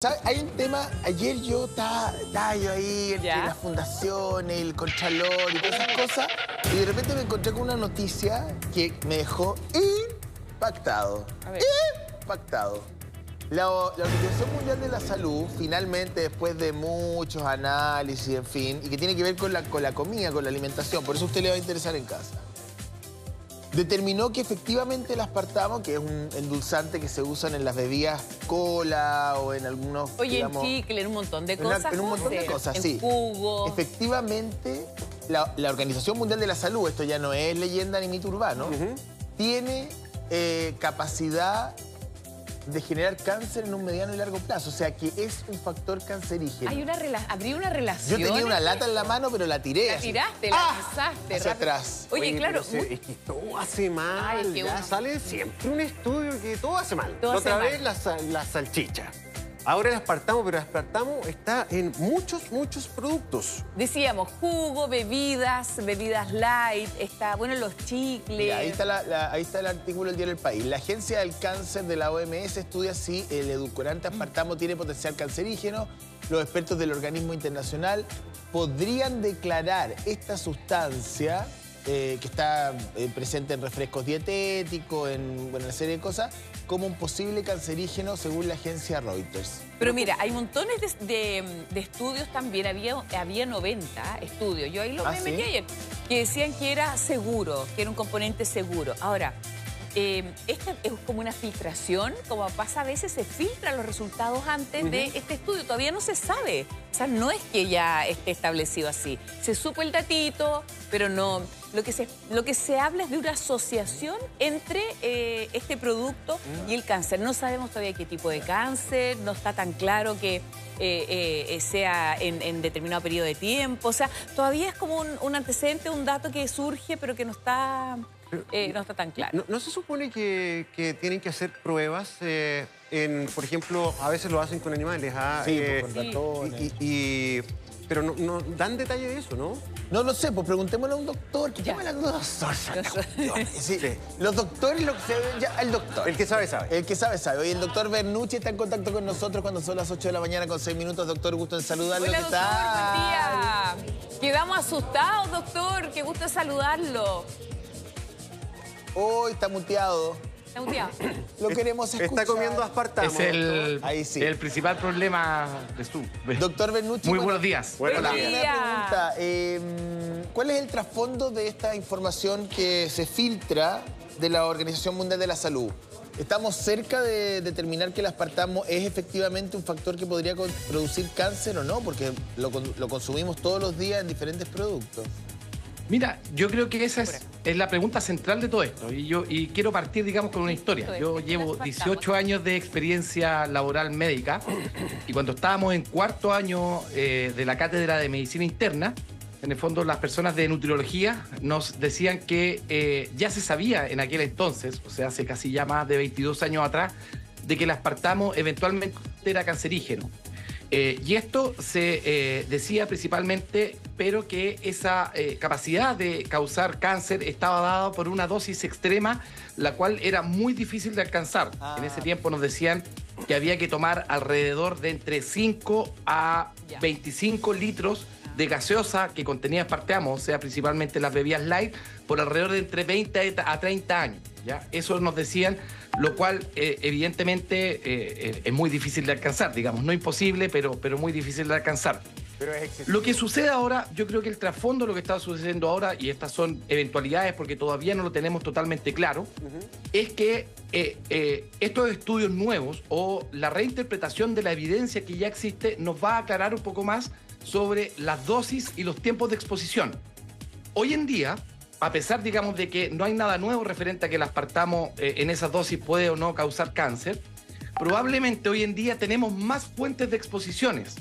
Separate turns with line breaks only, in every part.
¿Sabes? Hay un tema, ayer yo estaba yo ahí entre
¿Ya?
las fundaciones, el Contralor y todas esas cosas, y de repente me encontré con una noticia que me dejó impactado.
A ver.
Impactado. La Organización Mundial de la Salud, finalmente, después de muchos análisis, en fin, y que tiene que ver con la comida, con la alimentación, por eso a usted le va a interesar en casa, determinó que efectivamente el aspartamo, que es un endulzante que se usan en las bebidas cola o en algunos,
Oye,
digamos,
en chicle, en un montón de cosas.
en un montón de
José.
cosas,
en
sí.
jugo.
Efectivamente, la Organización Mundial de la Salud, esto ya no es leyenda ni mito urbano, tiene capacidad de generar cáncer en un mediano y largo plazo. O sea, que es un factor cancerígeno.
Habría una relación.
Yo tenía una lata en la mano, pero la tiré.
La
así.
tiraste, la lanzaste.
Hacia
rápido.
atrás.
Oye, claro.
pero es que todo hace mal.
Ay, es que
Ya
uno-
sale siempre un estudio que todo hace mal.
Todo
Otra
hace
vez
mal.
la salchicha. Ahora el aspartamo, pero el aspartamo está en muchos productos.
Decíamos, jugo, bebidas light, está, bueno, los chicles.
Mira, ahí está el artículo del diario El País. La Agencia del Cáncer de la OMS estudia si el edulcorante aspartamo tiene potencial cancerígeno. Los expertos del organismo internacional podrían declarar esta sustancia que está presente en refrescos dietéticos, en una serie de cosas, como un posible cancerígeno según la agencia Reuters.
Pero mira, hay montones de estudios también, había 90 estudios, yo ahí lo
¿Ah,
metí
sí?
ayer, que decían que era seguro, que era un componente seguro. Ahora, esta es como una filtración, como pasa a veces, se filtran los resultados antes de este estudio, todavía no se sabe. O sea, no es que ya esté establecido así. Se supo el datito, pero no. Lo que se habla es de una asociación entre este producto y el cáncer. No sabemos todavía qué tipo de cáncer, no está tan claro que sea en determinado periodo de tiempo. O sea, todavía es como un antecedente, un dato que surge, pero que no está tan claro.
¿No se supone que tienen que hacer pruebas? Por ejemplo, a veces lo hacen con animales.
Sí, pues, con
sí.
ratones.
Pero no dan detalle de eso, ¿no?
No lo sé, pues preguntémosle a un doctor. ¿Qué
Ya.
llama el doctor? Sí, los doctores, el doctor.
El que sabe, sabe.
El que sabe, sabe. Hoy el doctor Bernucci está en contacto con nosotros cuando son las 8 de la mañana con 6 minutos. Doctor, gusto en saludarlo.
Hola,
¿Qué
doctor,
tal?
buen día. Quedamos asustados, doctor. Qué gusto saludarlo.
Hoy está muteado.
¿Está muteado?
Lo queremos escuchar.
Está comiendo aspartamo.
Es el,
Ahí sí.
el principal problema de su...
Doctor Bernucci.
Muy
bueno,
buenos días.
Buenos
Buenos
días.
días.
Una pregunta. ¿Cuál es el trasfondo de esta información que se filtra de la Organización Mundial de la Salud? ¿Estamos cerca de determinar que el aspartamo es efectivamente un factor que podría producir cáncer o no? Porque lo consumimos todos los días en diferentes productos.
Mira, yo creo que esa es la pregunta central de todo esto. Y quiero partir, digamos, con una historia. Yo llevo 18 años de experiencia laboral médica y cuando estábamos en cuarto año de la cátedra de medicina interna, en el fondo las personas de nutriología nos decían que ya se sabía en aquel entonces, o sea, hace casi ya más de 22 años atrás, de que el aspartamo eventualmente era cancerígeno. Y esto se decía principalmente, pero que esa capacidad de causar cáncer estaba dada por una dosis extrema, la cual era muy difícil de alcanzar. En ese tiempo nos decían que había que tomar alrededor de entre 5 a 25 litros de gaseosa que contenía aspartamo, o sea, principalmente las bebidas light, por alrededor de entre 20 a 30 años. ¿Ya? Eso nos decían, lo cual evidentemente es muy difícil de alcanzar, digamos, no imposible, pero muy difícil de alcanzar.
Pero es excesivo.
Lo que sucede ahora, yo creo que el trasfondo de lo que está sucediendo ahora, y estas son eventualidades porque todavía no lo tenemos totalmente claro, es que estos estudios nuevos o la reinterpretación de la evidencia que ya existe nos va a aclarar un poco más sobre las dosis y los tiempos de exposición. Hoy en día, a pesar, digamos, de que no hay nada nuevo referente a que el aspartamo en esas dosis puede o no causar cáncer, probablemente hoy en día tenemos más fuentes de exposiciones.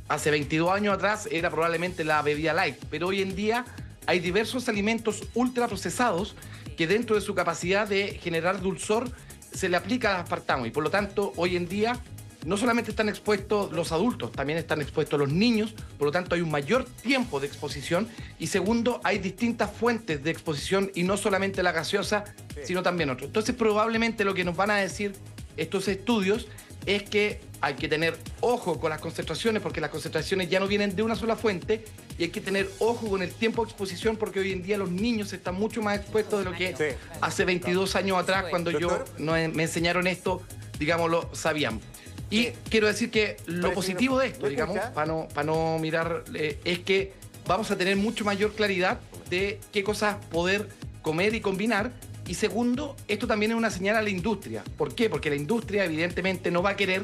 Hace 22 años atrás era probablemente la bebida light, pero hoy en día hay diversos alimentos ultraprocesados que dentro de su capacidad de generar dulzor se le aplica al aspartamo y por lo tanto hoy en día no solamente están expuestos los adultos, también están expuestos los niños, por lo tanto hay un mayor tiempo de exposición y segundo, hay distintas fuentes de exposición y no solamente la gaseosa, sino también otros. Entonces probablemente lo que nos van a decir estos estudios es que hay que tener ojo con las concentraciones, porque las concentraciones ya no vienen de una sola fuente, y hay que tener ojo con el tiempo de exposición, porque hoy en día los niños están mucho más expuestos de lo que hace 22 años atrás, cuando me enseñaron esto, digamos, lo sabíamos. Y quiero decir que lo positivo de esto, digamos, para no mirar, es que vamos a tener mucho mayor claridad de qué cosas poder comer y combinar. Y segundo, esto también es una señal a la industria. ¿Por qué? Porque la industria evidentemente no va a querer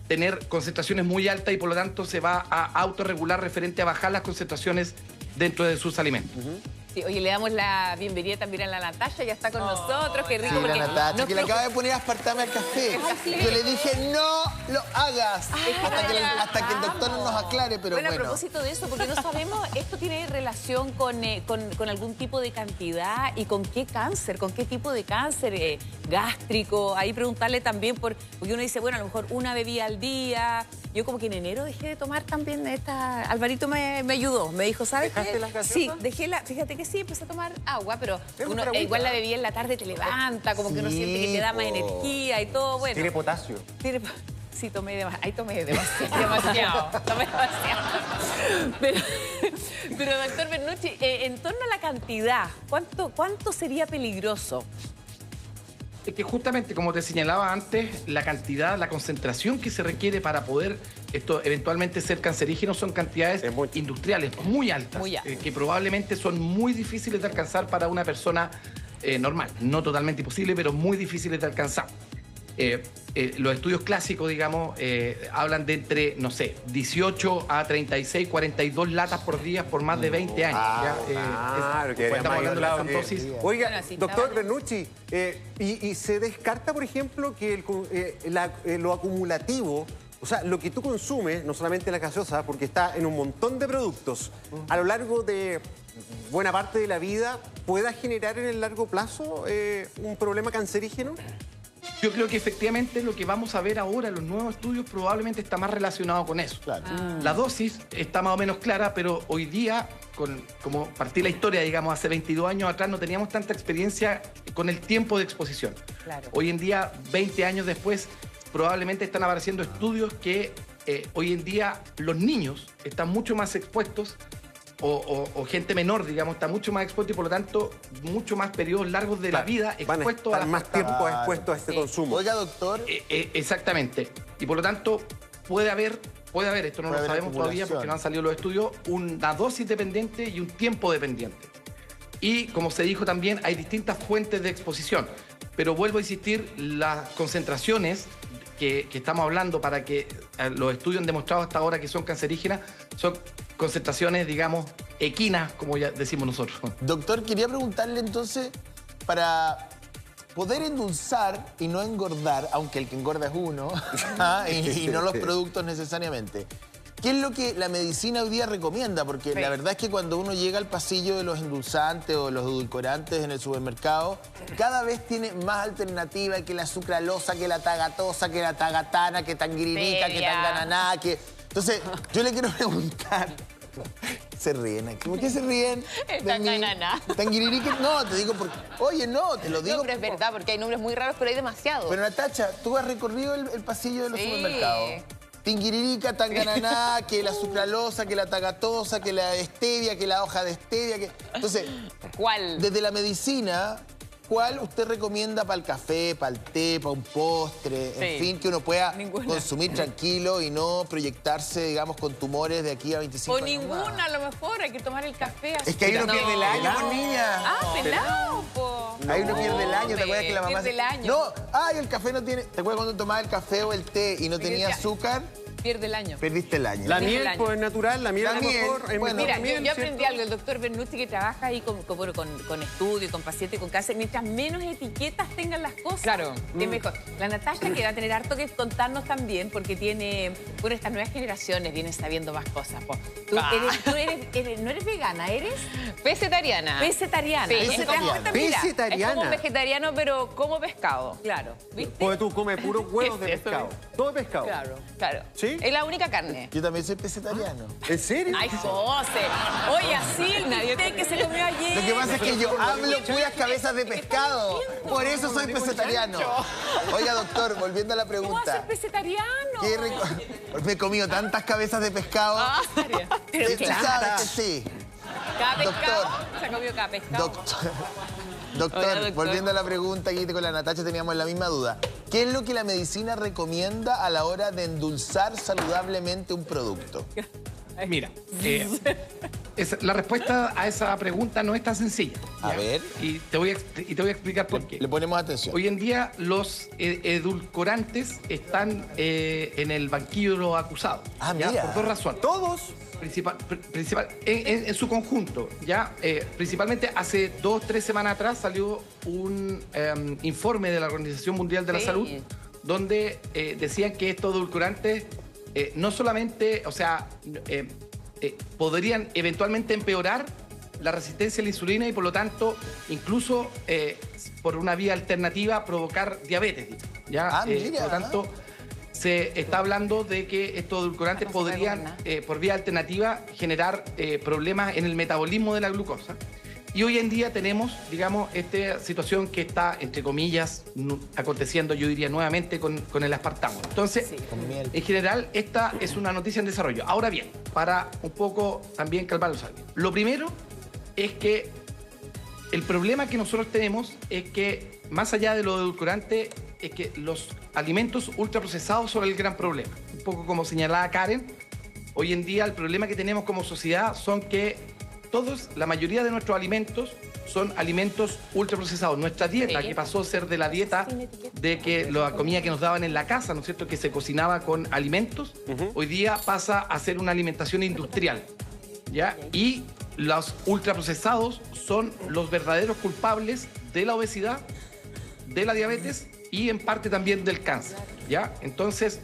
tener concentraciones muy altas y por lo tanto se va a autorregular referente a bajar las concentraciones dentro de sus alimentos.
Sí, oye, le damos la bienvenida también a la Natasha, ya está con nosotros, qué rico.
Sí, la Natasha, que le acaba de poner aspartame al café. Yo le dije, no lo hagas, hasta que el doctor nos aclare, pero bueno.
A propósito de eso, porque no sabemos, esto tiene relación con algún tipo de cantidad y con qué cáncer, con qué tipo de cáncer gástrico. Ahí preguntarle también, porque uno dice, bueno, a lo mejor una bebida al día. Yo como que en enero dejé de tomar también esta... Alvarito me ayudó, me dijo, ¿sabes qué?
¿Dejaste las gaseosas?
Sí, fíjate que sí, empecé a tomar agua, pero igual la bebida en la tarde te levanta, como que uno siente que te da más energía y todo, bueno.
Tiene potasio.
Sí, tomé demasiado. Ahí tomé demasiado. Tomé demasiado. Pero doctor Bernucci, en torno a la cantidad, ¿cuánto sería peligroso?
Es que justamente, como te señalaba antes, la cantidad, la concentración que se requiere para poder esto eventualmente ser cancerígeno son cantidades industriales muy altas, que probablemente son muy difíciles de alcanzar para una persona normal. No totalmente imposible, pero muy difíciles de alcanzar. Los estudios clásicos, digamos, hablan de entre, no sé, 18 a 36, 42 latas por día por más de 20 años. Estamos hablando de la afantosis.
Oiga, doctor Bernucci, ¿y se descarta, por ejemplo, que lo acumulativo, o sea, lo que tú consumes, no solamente la gaseosa, porque está en un montón de productos, a lo largo de buena parte de la vida, pueda generar en el largo plazo un problema cancerígeno?
Yo creo que efectivamente lo que vamos a ver ahora en los nuevos estudios probablemente está más relacionado con eso.
Claro.
La dosis está más o menos clara, pero hoy día, como partí la historia, digamos, hace 22 años atrás, no teníamos tanta experiencia con el tiempo de exposición. Claro. Hoy en día, 20 años después, probablemente están apareciendo estudios que hoy en día los niños están mucho más expuestos o gente menor, digamos, está mucho más expuesto y por lo tanto mucho más periodos largos de la vida expuestos
a más tiempo expuestos a este consumo.
Oiga, doctor.
Exactamente. Y por lo tanto puede haber, esto no lo sabemos todavía porque no han salido los estudios, una dosis dependiente y un tiempo dependiente. Y como se dijo también, hay distintas fuentes de exposición. Pero vuelvo a insistir, las concentraciones que estamos hablando para que los estudios han demostrado hasta ahora que son cancerígenas, son concentraciones, digamos, equinas, como ya decimos nosotros.
Doctor, quería preguntarle entonces, para poder endulzar y no engordar, aunque el que engorda es uno, y no los productos necesariamente, ¿qué es lo que la medicina hoy día recomienda? Porque la verdad es que cuando uno llega al pasillo de los endulzantes o los edulcorantes en el supermercado, cada vez tiene más alternativas, que la sucralosa, que la tagatosa, que la tagatana, que tanguirinica, que tangananá, que... Entonces, yo le quiero preguntar... Se ríen aquí. ¿Por qué se ríen?
Tangananá.
Tanguiririca, no, te digo porque... Oye, no, te lo digo...
No, pero es verdad, porque hay nombres muy raros, pero hay demasiados.
Pero Natacha, tú has recorrido el pasillo de los supermercados. Tinguiririca, tangananá, que la sucralosa, que la tagatosa, que la stevia, que la hoja de stevia, que... Entonces,
¿cuál?
Desde la medicina, ¿cuál usted recomienda para el café, para el té, para un postre? En fin, que uno pueda consumir tranquilo y no proyectarse, digamos, con tumores de aquí a 25 años.
O ninguna, a lo mejor, hay que tomar el café así.
Es que ahí uno pierde el año, pues, niña.
Ah, pelado, po.
Ahí uno pierde el año, ¿te acuerdas que la mamá...
Pierde el año.
No, el café no tiene... ¿Te acuerdas cuando tomabas el café o el té y no tenía azúcar?
Pierde el año.
Perdiste el año.
La miel, pues, es natural, la miel a lo mejor...
Bueno,
mira, yo aprendí algo, el doctor Bernucci, que trabaja ahí con estudios, con pacientes con cáncer, mientras menos etiquetas tengan las cosas, es mejor. La Natasha, que va a tener harto que contarnos también, porque tiene, bueno, estas nuevas generaciones vienen sabiendo más cosas. Tú no eres vegana, eres...
Pescetariana.
Pescetariana.
Sí,
pescetariana.
Es como vegetariano, pero como pescado.
Claro, ¿viste?
Porque tú comes puros huevos de
¿Qué es eso?
pescado. Todo pescado.
Claro.
¿Sí?
Es la única carne.
Yo también soy pescetariano.
¿En serio?
Ay, José. Oye, así el bistec que se comió ayer.
Lo que pasa es que yo hablo puras cabezas de pescado. Por eso soy pescetariano. Oiga, doctor, volviendo a la
¿Cómo va a ser
pregunta.
pescetariano?
¿Qué rico? Me he comido tantas cabezas de pescado.
Pero
Tú
claro.
sabes que sí.
Cada pescado.
Doctor.
Se ha comido cada pescado.
Doctor,
Hola, doctor.
volviendo a la pregunta, aquí con la Natacha teníamos la misma duda. ¿Qué es lo que la medicina recomienda a la hora de endulzar saludablemente un producto?
Mira, la respuesta a esa pregunta no es tan sencilla.
A
¿ya?
ver.
Y te voy a explicar por qué.
Le ponemos atención.
Hoy en día los edulcorantes están en el banquillo de los acusados.
Ah,
¿ya?
mira.
Por dos razones.
¿Todos?
En su conjunto, ya principalmente hace 2 o 3 semanas atrás salió un informe de la Organización Mundial de la
Sí.
Salud donde decían que estos edulcorantes no solamente, o sea, podrían eventualmente empeorar la resistencia a la insulina y por lo tanto incluso por una vía alternativa provocar diabetes. ¿ya?
Ah, mira.
Por lo tanto, se está hablando de que estos edulcorantes
¿Cómo se
podrían,
gobierna?
por vía alternativa, generar problemas en el metabolismo de la glucosa. Y hoy en día tenemos, digamos, esta situación que está, entre comillas, aconteciendo, yo diría, nuevamente con el aspartamo. Entonces,
Con miel.
en general, esta es una noticia en desarrollo. Ahora bien, para un poco también calmar los ánimos. Lo primero es que el problema que nosotros tenemos es que, más allá de lo edulcorante, es que los alimentos ultraprocesados son el gran problema. Un poco como señalaba Karen, hoy en día el problema que tenemos como sociedad son que la mayoría de nuestros alimentos son alimentos ultraprocesados. Nuestra dieta,
Sí.
que pasó a ser de la dieta de que la comida que nos daban en la casa, ¿no es cierto?, que se cocinaba con alimentos, hoy día pasa a ser una alimentación industrial, ¿ya? Y los ultraprocesados son los verdaderos culpables de la obesidad, de la diabetes y en parte también del cáncer, ¿ya? Entonces,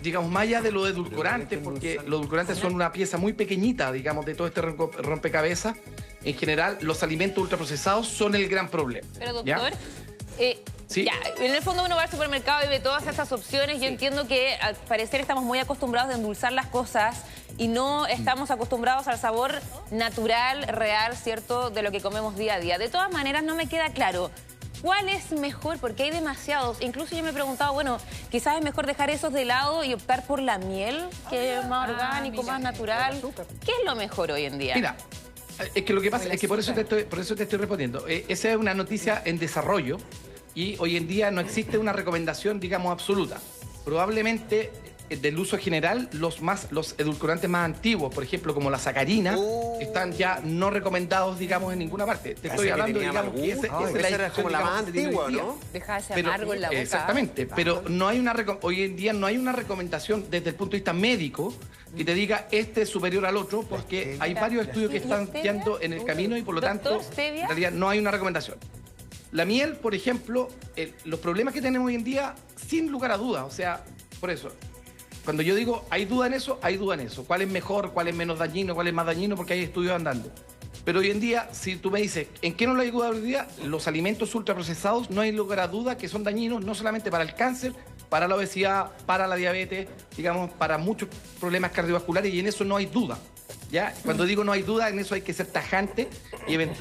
digamos, más allá de lo edulcorante, porque los edulcorantes son una pieza muy pequeñita, digamos, de todo este rompecabezas, en general, los alimentos ultraprocesados son el gran problema.
Pero
¿ya?
doctor,
Sí.
ya, en el fondo uno va al supermercado y ve todas estas opciones. Yo entiendo que al parecer estamos muy acostumbrados a endulzar las cosas y no estamos acostumbrados al sabor natural, real, ¿cierto?, de lo que comemos día a día. De todas maneras, no me queda claro cuál es mejor, porque hay demasiados. Incluso yo me he preguntado, bueno, quizás es mejor dejar esos de lado y optar por la miel, que es más orgánico, más natural. ¿Qué es lo mejor hoy en día?
Mira, es que lo que pasa es que por eso te estoy respondiendo. Esa es una noticia en desarrollo y hoy en día no existe una recomendación, digamos, absoluta. Probablemente del uso general, los edulcorantes más antiguos, por ejemplo, como la sacarina, están ya no recomendados, digamos, en ninguna parte. Te estoy hablando, digamos, que esa es
Esa era como la más antigua, ¿no?
Deja ese
Pero,
amargo en la boca.
exactamente, pero no hay hoy en día no hay una recomendación desde el punto de vista médico que te diga este es superior al otro, porque hay varios estudios que están yendo en el camino y por lo tanto,
¿Doctor, stevia?
en realidad no hay una recomendación. La miel, por ejemplo, los problemas que tenemos hoy en día, sin lugar a dudas, o sea, por eso, cuando yo digo hay duda en eso, hay duda en eso. ¿Cuál es mejor, cuál es menos dañino, cuál es más dañino? Porque hay estudios andando. Pero hoy en día, si tú me dices, ¿en qué no lo hay duda hoy en día? Los alimentos ultraprocesados no hay lugar a duda que son dañinos no solamente para el cáncer, para la obesidad, para la diabetes, digamos, para muchos problemas cardiovasculares y en eso no hay duda. ¿Ya? Cuando digo no hay duda, en eso hay que ser tajante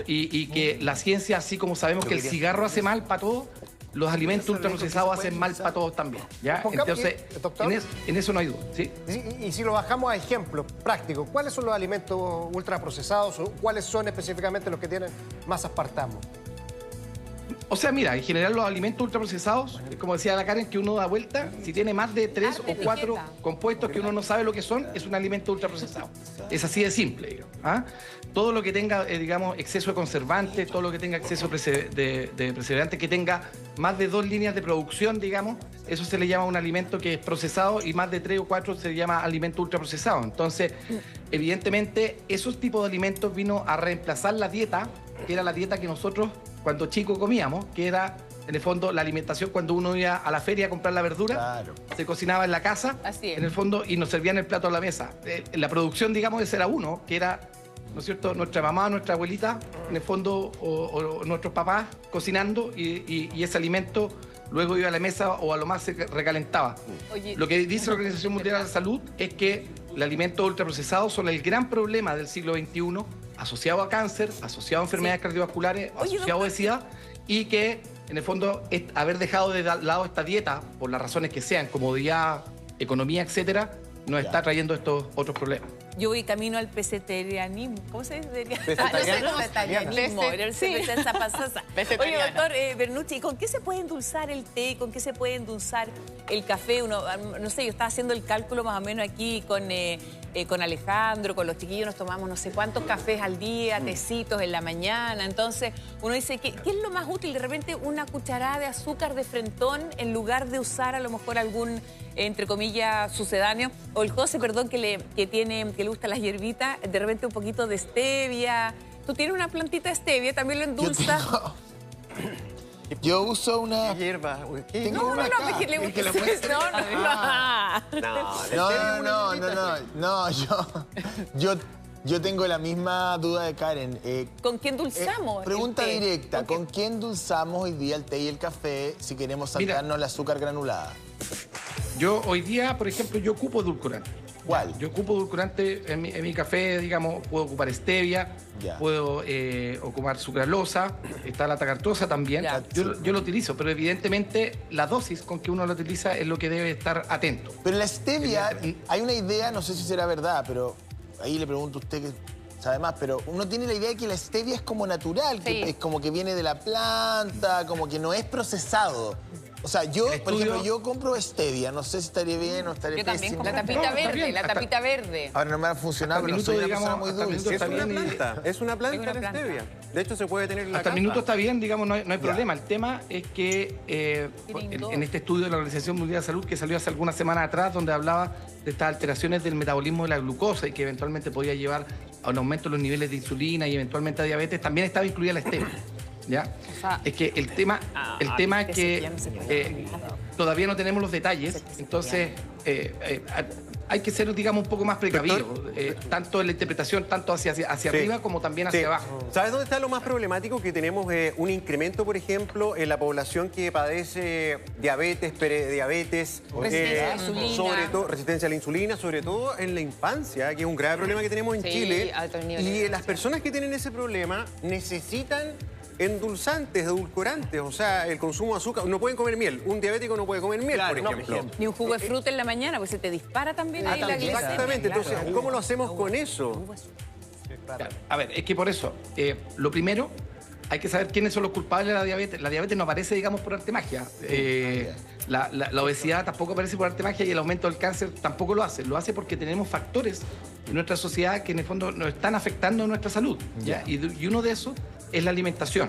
y que la ciencia, así como sabemos que el cigarro hace mal para todos, los alimentos ultraprocesados hacen mal para todos también. ¿Ya? Entonces,
Doctor.
en eso no hay duda. ¿Sí?
Y si lo bajamos a ejemplos prácticos, ¿cuáles son los alimentos ultraprocesados o cuáles son específicamente los que tienen más aspartamo?
O sea, mira, en general los alimentos ultraprocesados, como decía la Karen, que uno da vuelta, si tiene más de 3 o 4 compuestos que uno no sabe lo que son, es un alimento ultraprocesado. Es así de simple, digamos. ¿Ah? Todo lo que tenga, digamos, exceso de conservantes, todo lo que tenga exceso de preservantes, que tenga más de 2 líneas de producción, digamos, eso se le llama un alimento que es procesado y más de 3 o 4 se le llama alimento ultraprocesado. Entonces, evidentemente, esos tipos de alimentos vino a reemplazar la dieta, que era la dieta que nosotros cuando chicos comíamos, que era en el fondo la alimentación cuando uno iba a la feria a comprar la verdura,
Claro.
se cocinaba en la casa,
Así es.
en el fondo, y nos servían el plato a la mesa. La producción, digamos, ese era uno, que era, ¿no es cierto?, nuestra mamá, nuestra abuelita, en el fondo, o nuestros papás cocinando, y ese alimento luego iba a la mesa o a lo más se recalentaba.
Oye,
Lo que dice la Organización Mundial de la Salud es que los alimentos ultraprocesados son el gran problema del siglo XXI, asociado a cáncer, asociado a enfermedades cardiovasculares,
Oye,
asociado a
doctor.
obesidad, y que, en el fondo, haber dejado de lado esta dieta, por las razones que sean, comodidad, economía, etcétera, nos está trayendo estos otros problemas.
yo voy camino al pesetarianismo. ¿Cómo se dice?
Vegetariano.
Vegetarianismo.
Sí.
Oye,
Vegetariana.
doctor Bernucci, ¿con qué se puede endulzar el té? ¿Con qué se puede endulzar el café? Uno, no sé, yo estaba haciendo el cálculo más o menos aquí con Alejandro, con los chiquillos nos tomamos no sé cuántos cafés al día, tecitos en la mañana. Entonces, uno dice, ¿qué es lo más útil? De repente, una cucharada de azúcar de frentón en lugar de usar a lo mejor algún, entre comillas, sucedáneo. O el José, perdón, que le gustan las hierbitas, de repente un poquito de stevia. Tú tienes una plantita de stevia, también lo endulzas.
Yo uso una...
¿Qué hierba? ¿Qué?
Tengo una acá.
es que le
¿Quieres que la
gusta.
muestre? No, yo tengo la misma duda de Karen.
¿Con qué endulzamos?
Pregunta
el té?
directa,
¿Con
¿con qué endulzamos hoy día el té y el café si queremos
Mira.
saltarnos el azúcar granulada?
Yo hoy día, por ejemplo, yo ocupo edulcorante.
¿Cuál?
Yo ocupo edulcorante en mi café, digamos, puedo ocupar stevia,
Ya.
puedo ocupar sucralosa, está la tacartosa también.
Ya.
Yo lo utilizo, pero evidentemente la dosis con que uno lo utiliza es lo que debe estar atento.
Pero la stevia, hay una idea, no sé si será verdad, pero ahí le pregunto a usted que sabe más, pero uno tiene la idea de que la stevia es como natural,
Sí.
que es como que viene de la planta, como que no es procesado. O sea, yo,
El
por
estudio-
ejemplo, yo compro stevia, no sé si estaría bien o estaría
Yo también
pésimo.
compro
La tapita
No, está
verde,
bien.
la
Hasta-
tapita verde.
Ahora no me va a funcionar,
Hasta
pero
el
no soy una
minuto,
persona
digamos,
muy
hasta el
dulce.
minuto
Es
está
una
bien y-
planta, es una planta
una
la
planta.
stevia. De hecho, se puede tener en la
Hasta el
casa.
minuto está bien, digamos, no hay problema. El tema es que
lindo.
en este estudio de la Organización Mundial de Salud que salió hace algunas semanas atrás, donde hablaba de estas alteraciones del metabolismo de la glucosa y que eventualmente podía llevar a un aumento de los niveles de insulina y eventualmente a diabetes, también estaba incluida la stevia. ¿Ya?
O sea,
Es que el tema es
este
que
ya no se puede
todavía no tenemos los detalles, entonces hay que ser, digamos, un poco más precavidos, tanto en la interpretación, tanto hacia
Sí.
arriba como también hacia
Sí.
abajo.
¿Sabes dónde está lo más problemático? Que tenemos un incremento, por ejemplo, en la población que padece diabetes, prediabetes,
Resistencia a la insulina.
sobre todo resistencia a la insulina, sobre todo en la infancia, que es un grave problema que tenemos en
Sí,
Chile.
altos niveles
Y
de
las personas que tienen ese problema necesitan endulzantes, edulcorantes, o sea, el consumo de azúcar. No pueden comer miel. Un diabético no puede comer miel,
Claro,
por
no,
ejemplo.
por
Ni un jugo de fruta en la mañana, porque se te dispara también ahí la
también.
glicemia.
Exactamente. Entonces,
Claro.
¿cómo lo hacemos con eso?
Claro. A ver, es que por eso, lo primero, hay que saber quiénes son los culpables de la diabetes. La diabetes no aparece, digamos, por arte magia. La obesidad tampoco aparece por arte magia y el aumento del cáncer tampoco lo hace. Lo hace porque tenemos factores en nuestra sociedad que en el fondo nos están afectando nuestra salud. ¿Ya? Y uno de esos es la alimentación.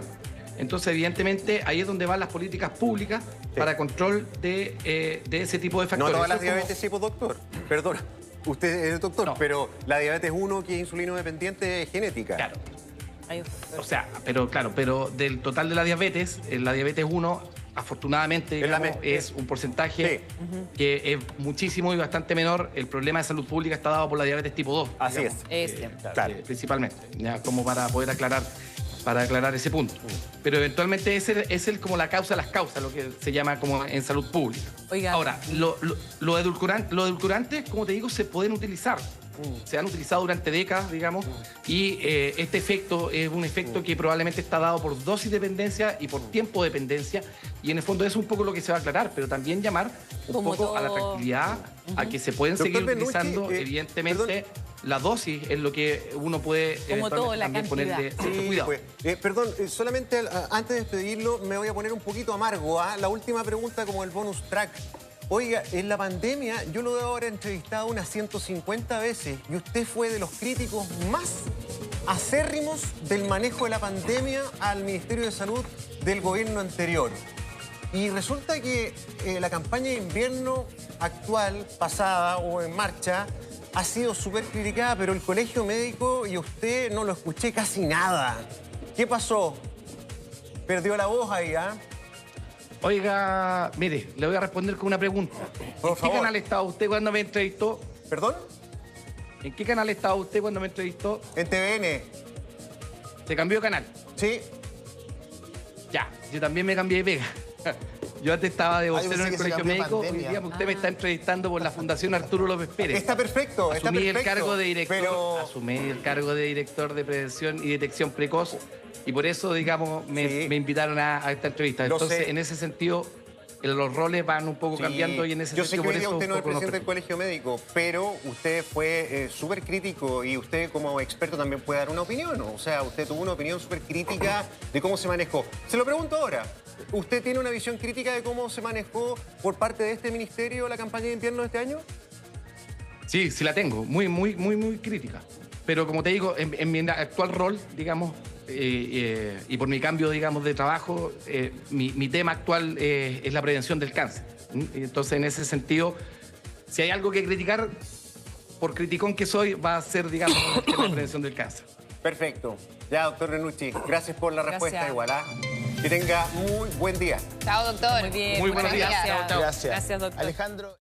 Entonces, evidentemente, ahí es donde van las políticas públicas para control de ese tipo de
No
factores.
todas las
Eso es como-
diabetes, sí, pues, doctor. Perdón, usted es doctor,
No.
pero la diabetes 1, que es insulino dependiente, es genética.
Claro.
Ahí.
O sea, pero del total de la diabetes 1, afortunadamente,
Es la
digamos,
me-
es un porcentaje que es muchísimo y bastante menor. El problema de salud pública está dado por la diabetes tipo 2.
Así
digamos,
Este.
Claro.
principalmente, ya, como para poder aclarar ese punto. Pero eventualmente ese es como la causa de las causas, lo que se llama como en salud pública.
Oiga.
Ahora, los edulcorantes, como te digo, se pueden utilizar. Se han utilizado durante décadas, digamos, y este efecto es un efecto que probablemente está dado por dosis dependencia y por tiempo dependencia, y en el fondo eso es un poco lo que se va a aclarar, pero también llamar un
Como
poco a la
todo.
tranquilidad, a que se pueden
Doctor
seguir
Bernucci,
utilizando, evidentemente, la dosis es lo que uno puede
Como todo, la
también ponerle
cantidad.
cierto
Sí,
cuidado.
pues. Perdón, solamente antes de despedirlo me voy a poner un poquito amargo. La última pregunta como el bonus track. Oiga, en la pandemia yo lo debo haber entrevistado unas 150 veces y usted fue de los críticos más acérrimos del manejo de la pandemia al Ministerio de Salud del gobierno anterior. Y resulta que la campaña de invierno actual, pasada o en marcha, ha sido súper criticada, pero el colegio médico y usted no lo escuché casi nada. ¿Qué pasó? Perdió la voz ahí, ¿ah?
Oiga, mire, le voy a responder con una pregunta.
Por
¿En qué
favor.
canal estaba usted cuando me entrevistó?
¿Perdón?
¿En qué canal estaba usted cuando me entrevistó?
En TVN.
¿Se cambió de canal?
Sí.
Ya, yo también me cambié de pega. Yo antes estaba de vocero
pensé
en el
que se
colegio
cambió
médico. Hoy
pandemia.
día usted me está entrevistando por la Fundación Arturo López Pérez.
Está perfecto, está
Asumí
perfecto.
el cargo de director,
Pero...
asumí el cargo de director de prevención y detección precoz y por eso, digamos, me invitaron a esta entrevista.
Lo
Entonces,
sé.
en ese sentido, los roles van un poco
Sí,
cambiando y en ese
yo sé
sentido
que hoy
por
día
eso
usted no es
un poco nos
presidente del Colegio Médico, pero usted fue súper crítico y usted como experto también puede dar una opinión. O sea, usted tuvo una opinión súper crítica de cómo se manejó. Se lo pregunto ahora. ¿Usted tiene una visión crítica de cómo se manejó por parte de este ministerio la campaña de invierno de este año?
Sí, sí la tengo, muy crítica. Pero como te digo, en mi actual rol, digamos, y por mi cambio, digamos, de trabajo, mi tema actual es la prevención del cáncer. Y entonces, en ese sentido, si hay algo que criticar, por criticón que soy, va a ser, digamos, la prevención del cáncer.
Perfecto. Ya, doctor Renucci, gracias por la respuesta
Gracias.
igual. ¿Ah? Que tenga muy buen día.
Chao, doctor.
Muy bien.
Muy buenos días.
Gracias.
Chao, chao.
Gracias.
Gracias, doctor.
Alejandro.